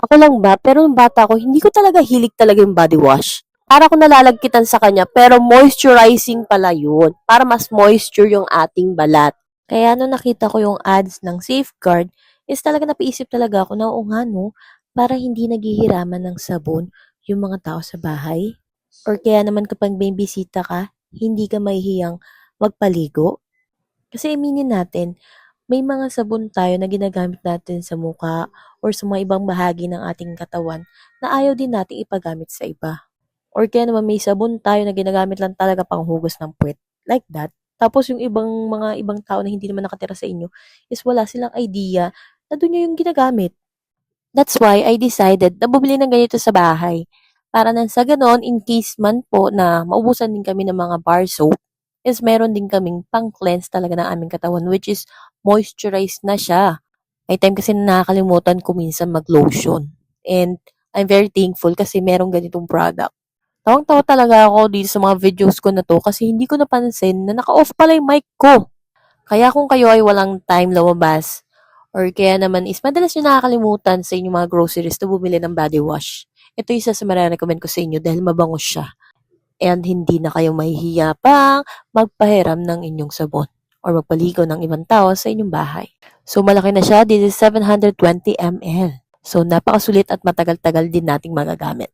Ako lang ba? Pero nung bata ko, hindi ko talaga hilig talaga yung body wash. Para ako nalalagkitan sa kanya, pero moisturizing pala yun. Para mas moisture yung ating balat. Kaya nung nakita ko yung ads ng Safeguard, is talaga napaisip talaga ako na oo nga no, para hindi naghihiraman ng sabon yung mga tao sa bahay. Or kaya naman kapag may bisita ka, hindi ka mahihiyang magpaligo. Kasi aminin natin, may mga sabon tayo na ginagamit natin sa muka or sa mga ibang bahagi ng ating katawan na ayaw din nating ipagamit sa iba. Or kaya naman may sabon tayo na ginagamit lang talaga panghugas ng puwet, like that. Tapos yung ibang tao na hindi naman nakatira sa inyo is wala silang idea na do'n niyo yung ginagamit. That's why I decided na bumili ng ganito sa bahay. Para nang sa gano'n, in case man po na maubusan din kami ng mga bar soap, is meron din kaming pang-cleanse talaga ng aming katawan, which is moisturized na siya. May time kasi na nakakalimutan ko minsan mag-lotion. And I'm very thankful kasi merong ganitong product. Tawang-tawa talaga ako dito sa mga videos ko na 'to kasi hindi ko napansin na naka-off pala yung mic ko. Kaya kung kayo ay walang time lumabas or kaya naman is madalas niyo nakakalimutan sa inyong mga groceries na bumili ng body wash, ito yung isa sa mare-recommend ko sa inyo dahil mabango siya and hindi na kayo mahihiya pang magpahiram ng inyong sabon or magpaligo ng ibang tao sa inyong bahay. So malaki na siya, this is 720 ml. So napakasulit at matagal-tagal din nating magagamit.